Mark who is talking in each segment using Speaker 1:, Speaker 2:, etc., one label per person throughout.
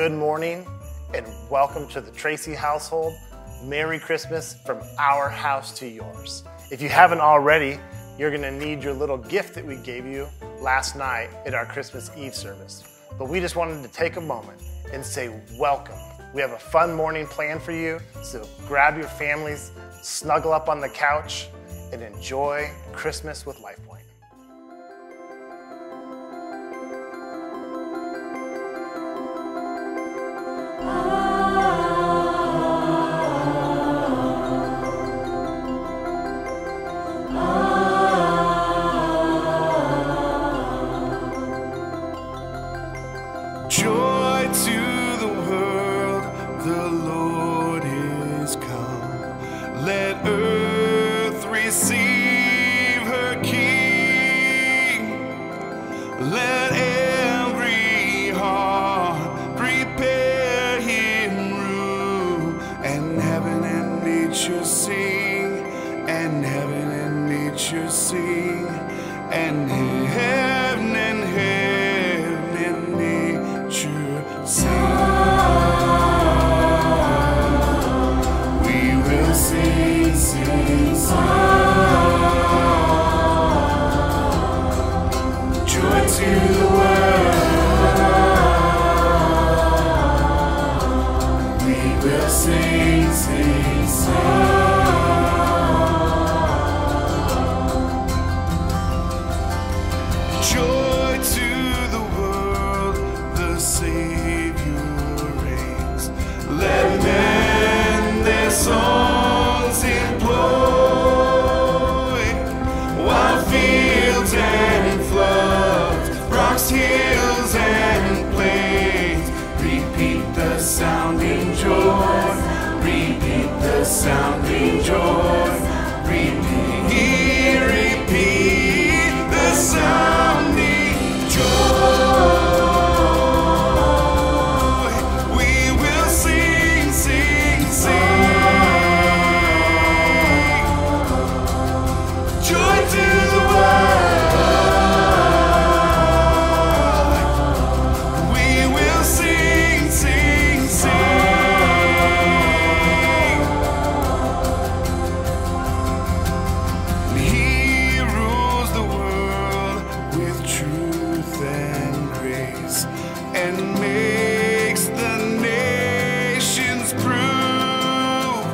Speaker 1: good morning, and welcome to the Tracy household. Merry Christmas from our house to yours. If you haven't already, you're going to need your little gift that we gave you last night at our Christmas Eve service. But we just wanted to take a moment and say welcome. We have a fun morning planned for you, so grab your families, snuggle up on the couch, and enjoy Christmas with Lifepoint.
Speaker 2: Joy to the world, the Lord is come. Let earth receive her King. Let every heart prepare him room. And heaven and nature sing, and heaven and nature sing, and heaven and sing. We will sing, sing, sing. Joy to the world. We will sing, sing, sing. Joy to the world, the Savior reigns. Let men their songs employ, while fields and floods, rocks, hills and plains repeat the sounding joy, repeat the sounding joy, repeat, repeat the sounding joy. And makes the nations prove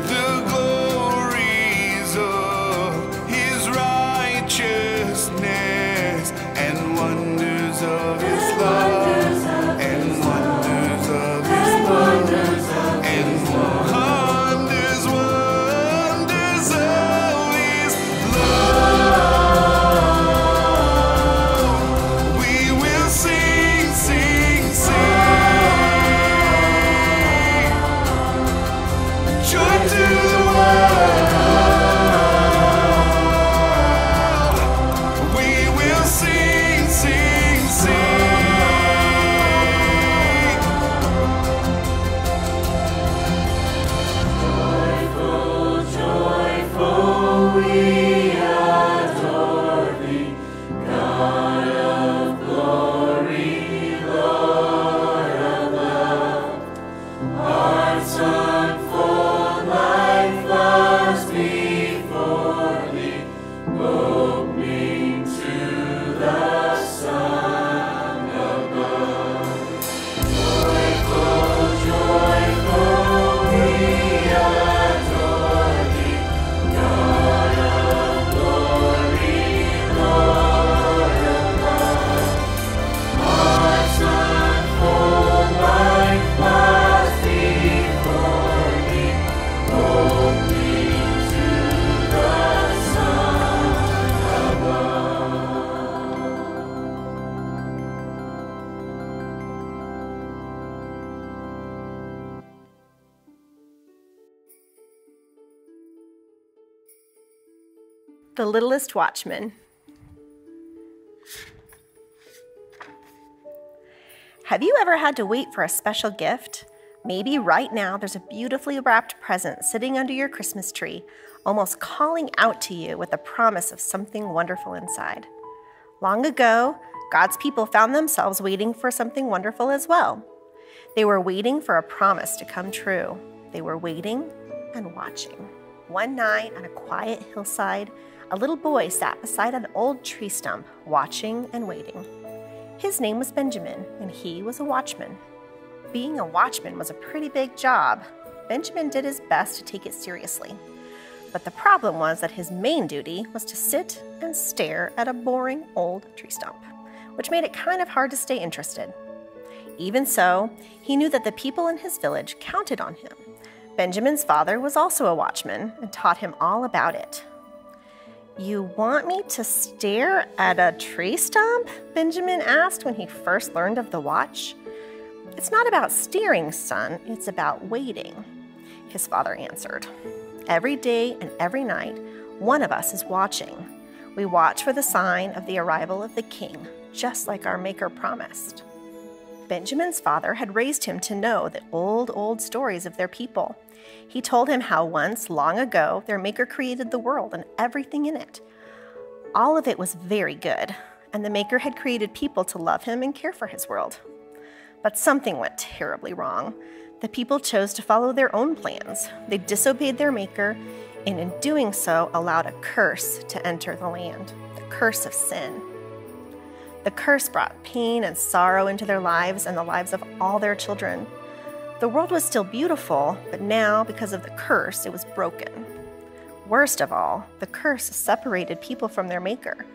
Speaker 2: the glories of his righteousness and wonders of his love, and wonders of his love, and wonders, wonders of his love. We will sing, sing, sing. Joy to the world. We will sing, sing, sing. Joyful, joyful, we adore thee, God of glory, Lord of love. Hearts unfold like flowers before thee, opening to the sun above. Joyful, joyful, we adore thee, God of glory, Lord of love. Hearts unfold like flowers before thee, opening to the sun above.
Speaker 3: The Littlest Watchman. Have you ever had to wait for a special gift? Maybe right now there's a beautifully wrapped present sitting under your Christmas tree, almost calling out to you with the promise of something wonderful inside. Long ago, God's people found themselves waiting for something wonderful as well. They were waiting for a promise to come true. They were waiting and watching. One night on a quiet hillside, a little boy sat beside an old tree stump, watching and waiting. His name was Benjamin, and he was a watchman. Being a watchman was a pretty big job. Benjamin did his best to take it seriously. But the problem was that his main duty was to sit and stare at a boring old tree stump, which made it kind of hard to stay interested. Even so, he knew that the people in his village counted on him. Benjamin's father was also a watchman and taught him all about it. "You want me to stare at a tree stump?" Benjamin asked when he first learned of the watch. "It's not about staring, son, it's about waiting," his father answered. "Every day and every night, one of us is watching. We watch for the sign of the arrival of the king, just like our Maker promised." Benjamin's father had raised him to know the old stories of their people. He told him how once, long ago, their Maker created the world and everything in it. All of it was very good, and the Maker had created people to love him and care for his world. But something went terribly wrong. The people chose to follow their own plans. They disobeyed their Maker, and in doing so, allowed a curse to enter the land, the curse of sin. The curse brought pain and sorrow into their lives and the lives of all their children. The world was still beautiful, but now, because of the curse, it was broken. Worst of all, the curse separated people from their Maker.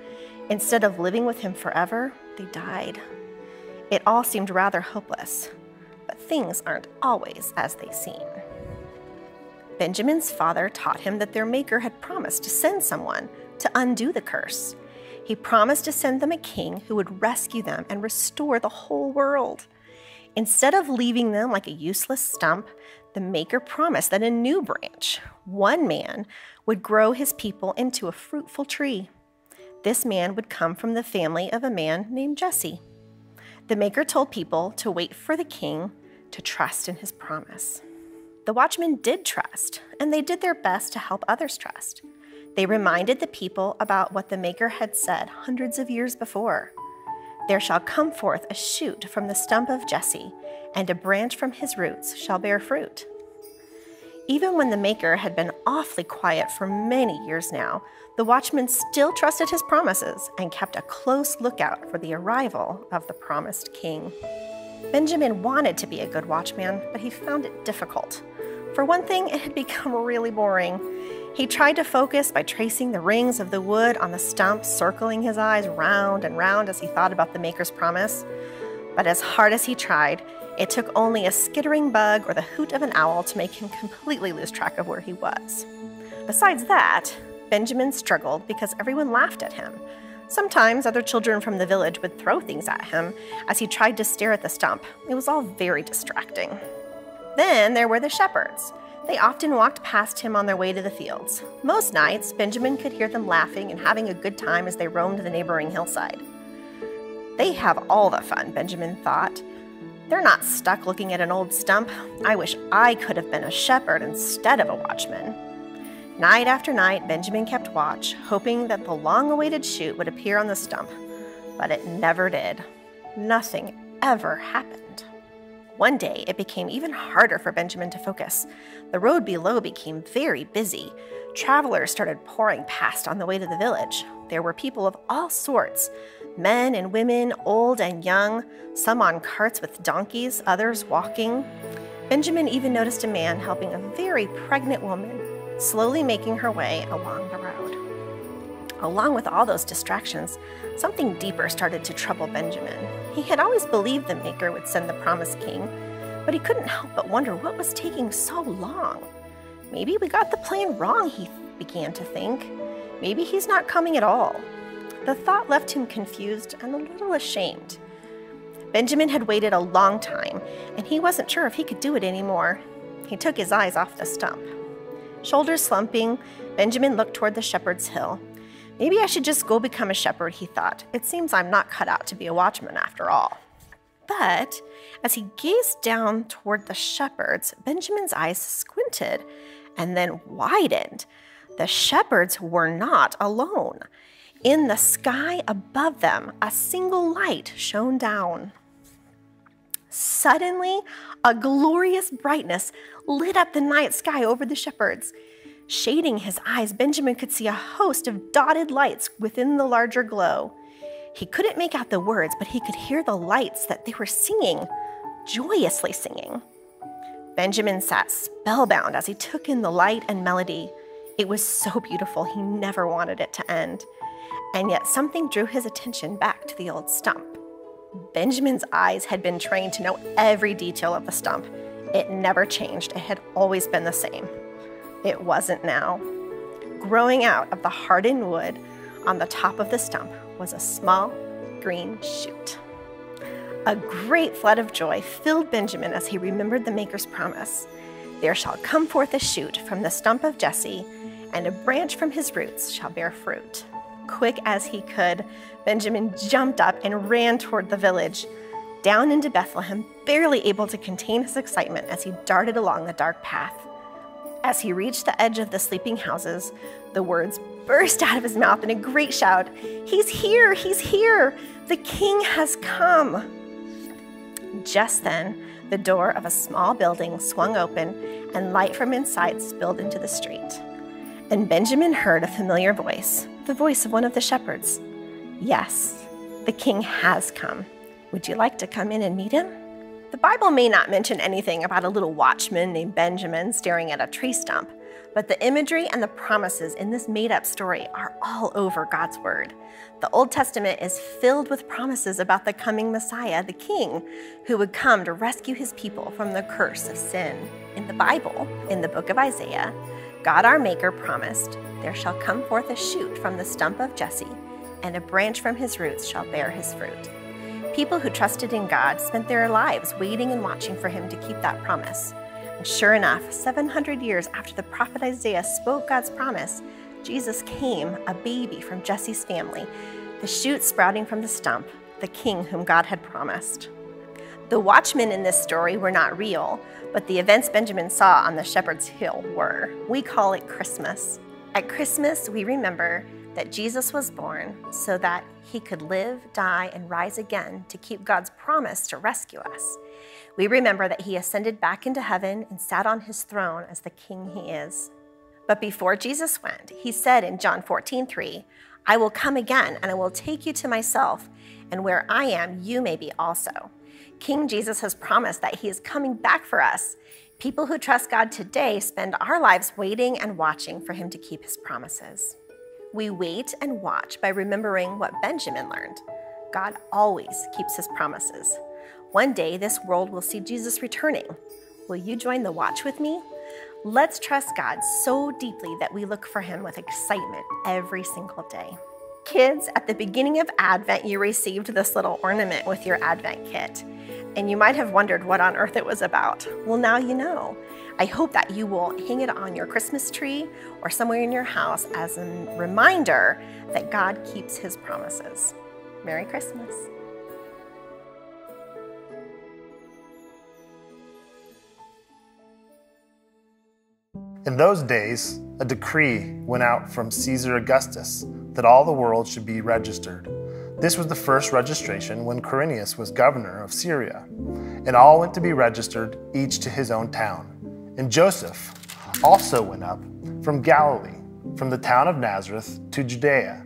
Speaker 3: Instead of living with him forever, they died. It all seemed rather hopeless, but things aren't always as they seem. Benjamin's father taught him that their Maker had promised to send someone to undo the curse. He promised to send them a king who would rescue them and restore the whole world. Instead of leaving them like a useless stump, the Maker promised that a new branch, one man, would grow his people into a fruitful tree. This man would come from the family of a man named Jesse. The Maker told people to wait for the king, to trust in his promise. The watchmen did trust, and they did their best to help others trust. They reminded the people about what the Maker had said hundreds of years before. "There shall come forth a shoot from the stump of Jesse, and a branch from his roots shall bear fruit." Even when the Maker had been awfully quiet for many years now, the watchmen still trusted his promises and kept a close lookout for the arrival of the promised king. Benjamin wanted to be a good watchman, but he found it difficult. For one thing, it had become really boring. He tried to focus by tracing the rings of the wood on the stump, circling his eyes round and round as he thought about the Maker's promise. But as hard as he tried, it took only a skittering bug or the hoot of an owl to make him completely lose track of where he was. Besides that, Benjamin struggled because everyone laughed at him. Sometimes other children from the village would throw things at him as he tried to stare at the stump. It was all very distracting. Then there were the shepherds. They often walked past him on their way to the fields. Most nights, Benjamin could hear them laughing and having a good time as they roamed the neighboring hillside. They have all the fun, Benjamin thought. They're not stuck looking at an old stump. I wish I could have been a shepherd instead of a watchman. Night after night, Benjamin kept watch, hoping that the long-awaited shoot would appear on the stump. But it never did. Nothing ever happened. One day, it became even harder for Benjamin to focus. The road below became very busy. Travelers started pouring past on the way to the village. There were people of all sorts, men and women, old and young, some on carts with donkeys, others walking. Benjamin even noticed a man helping a very pregnant woman, slowly making her way along the road. Along with all those distractions, something deeper started to trouble Benjamin. He had always believed the Maker would send the promised king, but he couldn't help but wonder what was taking so long. Maybe we got the plan wrong, he began to think. Maybe he's not coming at all. The thought left him confused and a little ashamed. Benjamin had waited a long time, and he wasn't sure if he could do it anymore. He took his eyes off the stump. Shoulders slumping, Benjamin looked toward the shepherd's hill. Maybe I should just go become a shepherd, he thought. It seems I'm not cut out to be a watchman after all. But as he gazed down toward the shepherds, Benjamin's eyes squinted and then widened. The shepherds were not alone. In the sky above them, a single light shone down. Suddenly, a glorious brightness lit up the night sky over the shepherds. Shading his eyes, Benjamin could see a host of dotted lights within the larger glow. He couldn't make out the words, but he could hear the lights that they were singing, joyously singing. Benjamin sat spellbound as he took in the light and melody. It was so beautiful, he never wanted it to end. And yet something drew his attention back to the old stump. Benjamin's eyes had been trained to know every detail of the stump. It never changed. It had always been the same. It wasn't now. Growing out of the hardened wood on the top of the stump was a small green shoot. A great flood of joy filled Benjamin as he remembered the Maker's promise. There shall come forth a shoot from the stump of Jesse, and a branch from his roots shall bear fruit. Quick as he could, Benjamin jumped up and ran toward the village, down into Bethlehem, barely able to contain his excitement as he darted along the dark path. As he reached the edge of the sleeping houses, the words burst out of his mouth in a great shout, "He's here! He's here! The king has come!" Just then, the door of a small building swung open and light from inside spilled into the street. And Benjamin heard a familiar voice, the voice of one of the shepherds. "Yes, the king has come. Would you like to come in and meet him?" The Bible may not mention anything about a little watchman named Benjamin staring at a tree stump, but the imagery and the promises in this made-up story are all over God's Word. The Old Testament is filled with promises about the coming Messiah, the King, who would come to rescue his people from the curse of sin. In the Bible, in the book of Isaiah, God our Maker promised, "There shall come forth a shoot from the stump of Jesse, and a branch from his roots shall bear his fruit." People who trusted in God spent their lives waiting and watching for him to keep that promise. And sure enough, 700 years after the prophet Isaiah spoke God's promise, Jesus came, a baby from Jesse's family, the shoot sprouting from the stump, the king whom God had promised. The watchmen in this story were not real, but the events Benjamin saw on the shepherd's hill were. We call it Christmas. At Christmas, we remember that Jesus was born so that he could live, die, and rise again to keep God's promise to rescue us. We remember that he ascended back into heaven and sat on his throne as the king he is. But before Jesus went, he said in John 14:3, "I will come again and I will take you to myself, and where I am, you may be also." King Jesus has promised that he is coming back for us. People who trust God today spend our lives waiting and watching for him to keep his promises. We wait and watch by remembering what Benjamin learned. God always keeps his promises. One day, this world will see Jesus returning. Will you join the watch with me? Let's trust God so deeply that we look for him with excitement every single day. Kids, at the beginning of Advent, you received this little ornament with your Advent kit. And you might have wondered what on earth it was about. Well, now you know. I hope that you will hang it on your Christmas tree or somewhere in your house as a reminder that God keeps his promises. Merry Christmas.
Speaker 1: In those days, a decree went out from Caesar Augustus that all the world should be registered. This was the first registration when Quirinius was governor of Syria, and all went to be registered, each to his own town. And Joseph also went up from Galilee, from the town of Nazareth to Judea,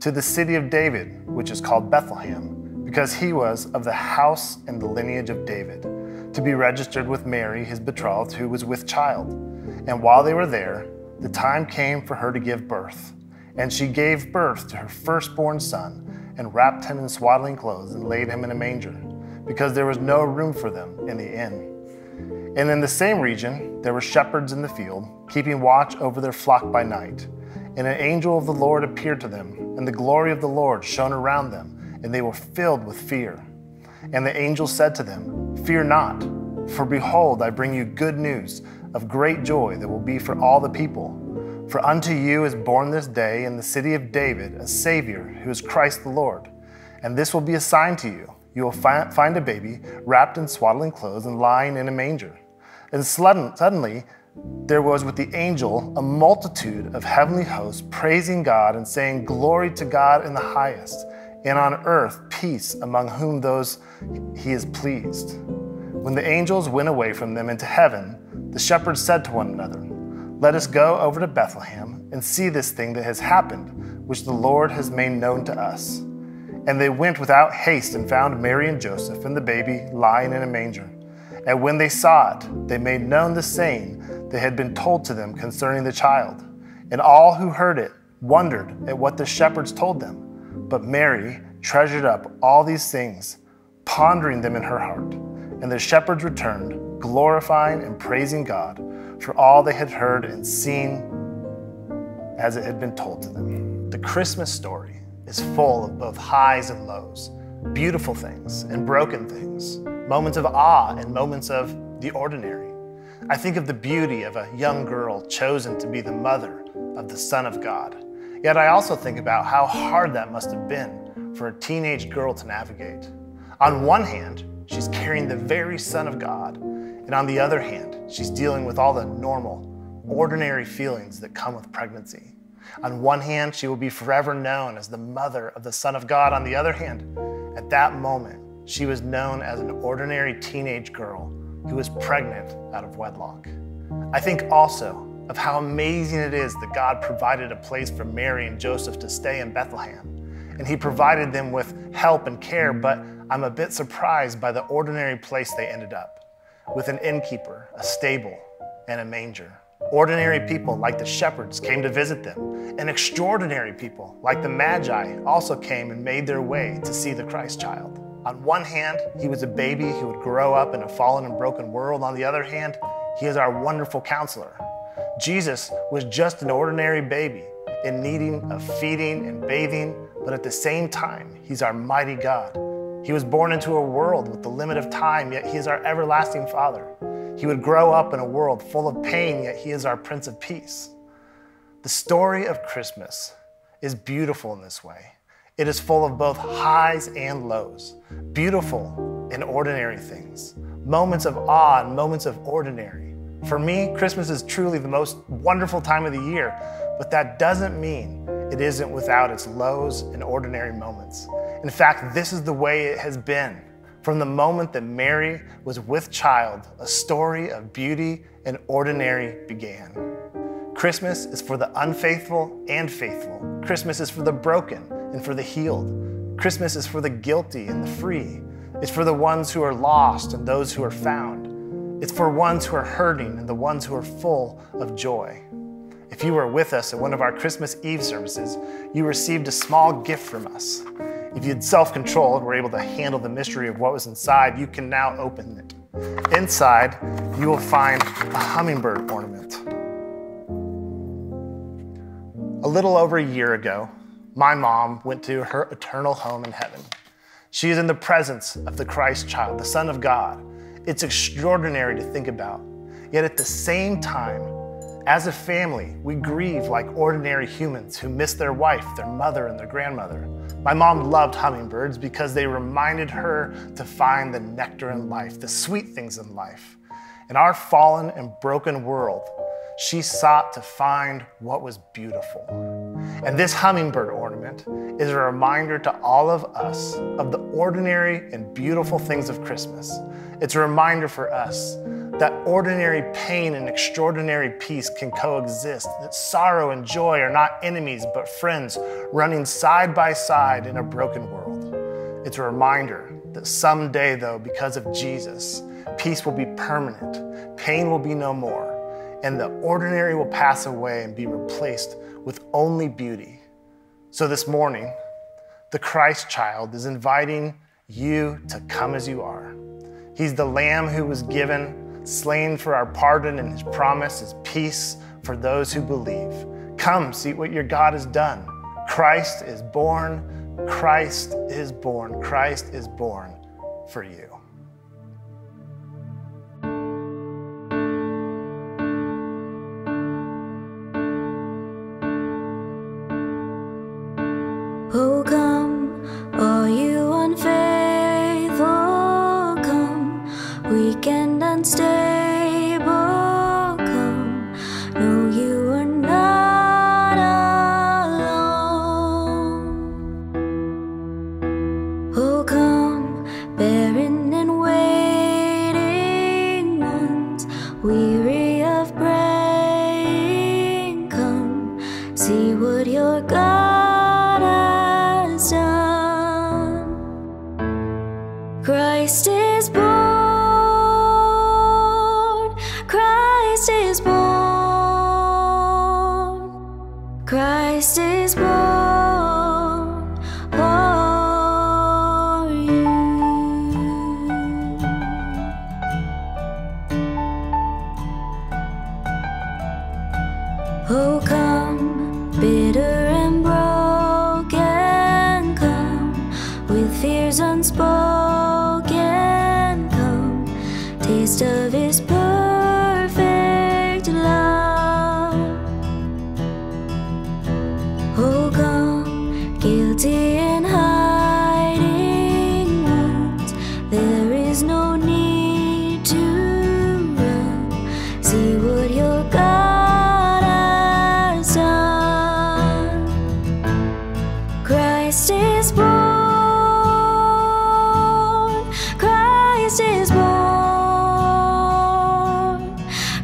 Speaker 1: to the city of David, which is called Bethlehem, because he was of the house and the lineage of David, to be registered with Mary, his betrothed, who was with child. And while they were there, the time came for her to give birth. And she gave birth to her firstborn son, and wrapped him in swaddling clothes and laid him in a manger, because there was no room for them in the inn. And in the same region there were shepherds in the field, keeping watch over their flock by night. And an angel of the Lord appeared to them, and the glory of the Lord shone around them, and they were filled with fear. And the angel said to them, "Fear not, for behold, I bring you good news of great joy that will be for all the people. For unto you is born this day in the city of David a Savior, who is Christ the Lord. And this will be a sign to you. You will find a baby wrapped in swaddling clothes and lying in a manger." And suddenly there was with the angel a multitude of heavenly hosts praising God and saying, "Glory to God in the highest, and on earth peace among whom those he is pleased." When the angels went away from them into heaven, the shepherds said to one another, "Let us go over to Bethlehem and see this thing that has happened, which the Lord has made known to us." And they went without haste and found Mary and Joseph and the baby lying in a manger. And when they saw it, they made known the saying that had been told to them concerning the child. And all who heard it wondered at what the shepherds told them. But Mary treasured up all these things, pondering them in her heart. And the shepherds returned, glorifying and praising God for all they had heard and seen as it had been told to them. The Christmas story is full of both highs and lows, beautiful things and broken things, moments of awe and moments of the ordinary. I think of the beauty of a young girl chosen to be the mother of the Son of God. Yet I also think about how hard that must have been for a teenage girl to navigate. On one hand, she's carrying the very Son of God, and on the other hand, she's dealing with all the normal, ordinary feelings that come with pregnancy. On one hand, she will be forever known as the mother of the Son of God. On the other hand, at that moment, she was known as an ordinary teenage girl who was pregnant out of wedlock. I think also of how amazing it is that God provided a place for Mary and Joseph to stay in Bethlehem. And he provided them with help and care, but I'm a bit surprised by the ordinary place they ended up, with an innkeeper, a stable, and a manger. Ordinary people like the shepherds came to visit them, and extraordinary people like the Magi also came and made their way to see the Christ child. On one hand, he was a baby who would grow up in a fallen and broken world. On the other hand, he is our wonderful counselor. Jesus was just an ordinary baby in needing of feeding and bathing, but at the same time, he's our mighty God. He was born into a world with the limit of time, yet he is our everlasting Father. He would grow up in a world full of pain, yet he is our Prince of Peace. The story of Christmas is beautiful in this way. It is full of both highs and lows, beautiful and ordinary things, moments of awe and moments of ordinary. For me, Christmas is truly the most wonderful time of the year, but that doesn't mean it isn't without its lows and ordinary moments. In fact, this is the way it has been. From the moment that Mary was with child, a story of beauty and ordinary began. Christmas is for the unfaithful and faithful. Christmas is for the broken and for the healed. Christmas is for the guilty and the free. It's for the ones who are lost and those who are found. It's for ones who are hurting and the ones who are full of joy. If you were with us at one of our Christmas Eve services, you received a small gift from us. If you had self-control and were able to handle the mystery of what was inside, you can now open it. Inside, you will find a hummingbird ornament. A little over a year ago, my mom went to her eternal home in heaven. She is in the presence of the Christ child, the Son of God. It's extraordinary to think about. Yet at the same time, as a family, we grieve like ordinary humans who miss their wife, their mother, and their grandmother. My mom loved hummingbirds because they reminded her to find the nectar in life, the sweet things in life. In our fallen and broken world, she sought to find what was beautiful. And this hummingbird ornament is a reminder to all of us of the ordinary and beautiful things of Christmas. It's a reminder for us that ordinary pain and extraordinary peace can coexist, that sorrow and joy are not enemies but friends running side by side in a broken world. It's a reminder that someday, though, because of Jesus, peace will be permanent, pain will be no more, and the ordinary will pass away and be replaced with only beauty. So this morning, the Christ child is inviting you to come as you are. He's the Lamb who was given, slain for our pardon, and his promise is peace for those who believe. Come, see what your God has done. Christ is born, Christ is born, Christ is born for you.
Speaker 4: Oh, come, all you unfaithful, come, weak and unstable, come, in hiding ones. There is no need to run. See what your God has done. Christ is born. Christ is born.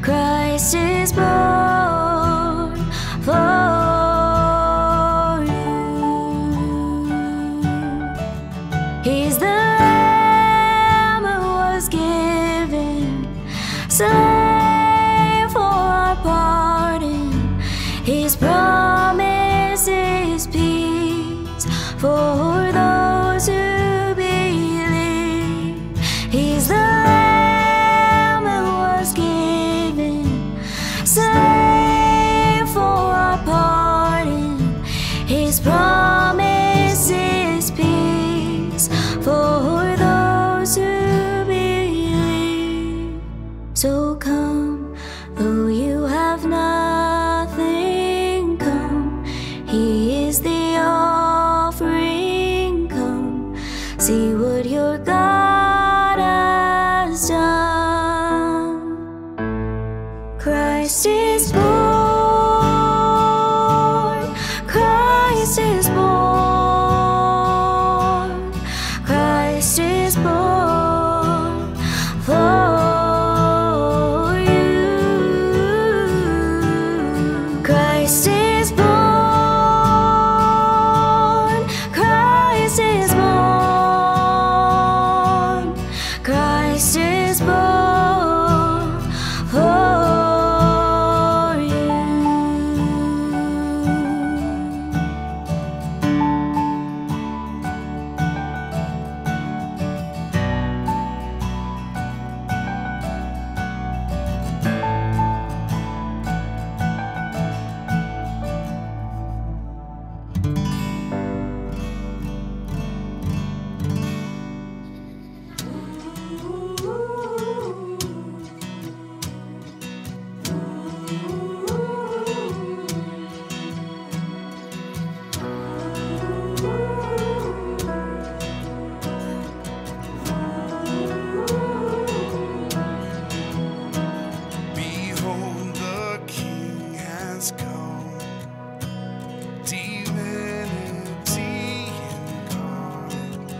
Speaker 4: Christ is born for you. He's the Lamb who was given, slain for our pardon. His promise is peace for those who believe. He's the Lamb who was given, slain for our pardon. His promise is peace for those who believe. So come, though you have nothing, come. He is the offering. Come, see what your God has done. Christ is born. Christ is born. Christ is born for you. Christ is born. Christ is born. Christ is born for you.
Speaker 2: Behold, the King has come, divinity incarnate,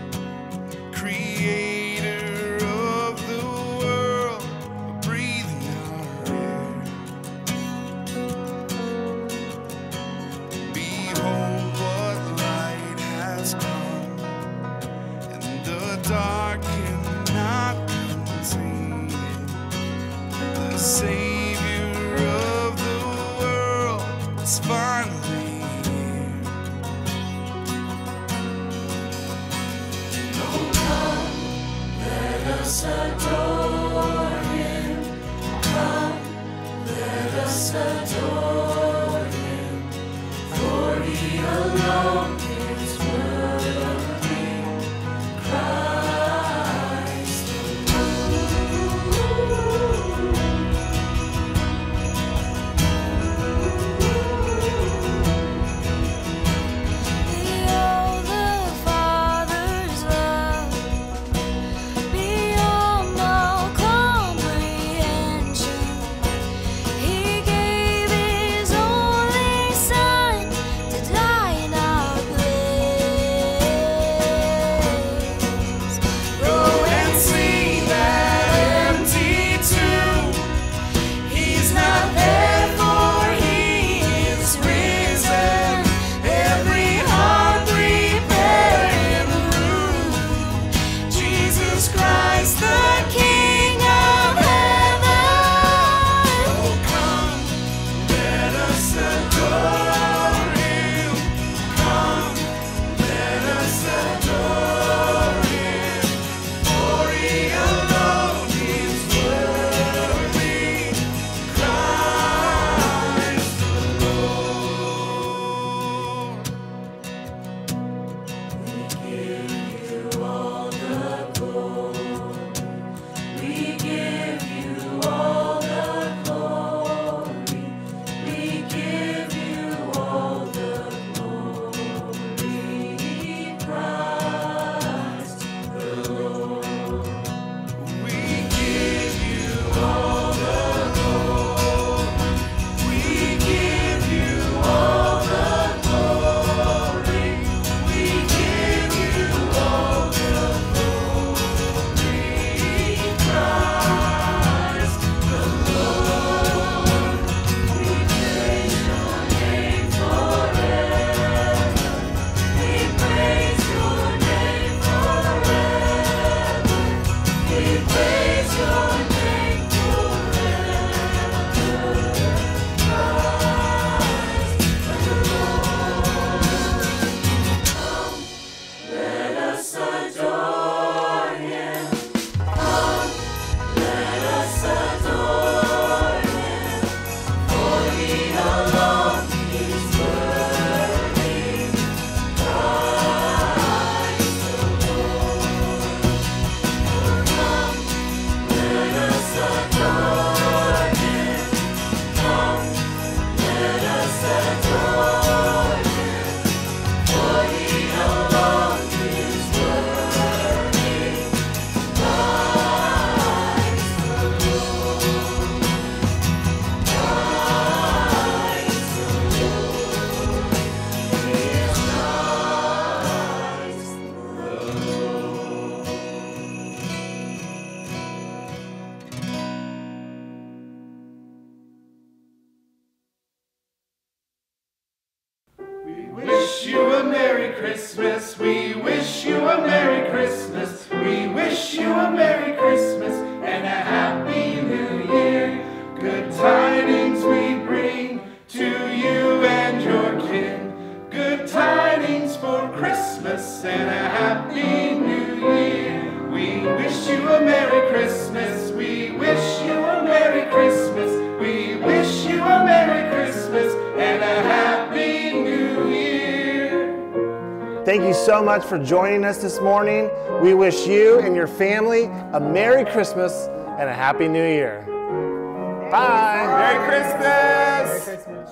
Speaker 2: creator of the world, breathing our air. Behold, what light has come, and the dark cannot contain it. The Savior of the world is finally here. Oh, come, let us adore Him. Come, let us adore Him. For He alone is worthy. Christ
Speaker 4: Behold the Father's love, beyond all comprehension. He gave His only Son to die in our
Speaker 2: Christmas. We wish you a Merry Christmas. We wish you a Merry Christmas and a Happy New Year. Good tidings we bring to you and your kin. Good tidings for Christmas and a Happy New Year. We wish you a Merry Christmas. We wish you a Merry Christmas. We wish you a Merry Christmas and a Happy New Year.
Speaker 1: Thank you so much for joining us this morning. We wish you and your family a Merry Christmas and a Happy New Year. Bye.
Speaker 2: Merry Christmas.
Speaker 1: Merry Christmas.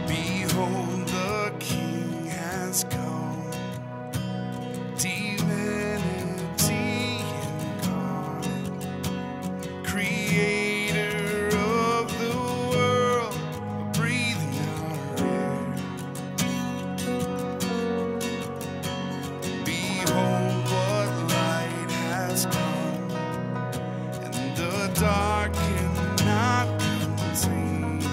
Speaker 2: Behold, the King has come, divinity incarnate, creator of the world, breathing our air. Behold, what light has come, and the dark cannot contain it.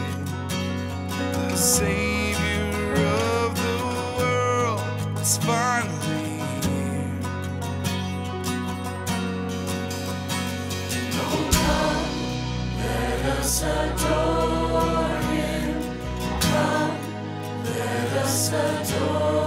Speaker 2: The Savior of the world is finally here. Oh, come, let us adore Him. Come, let us adore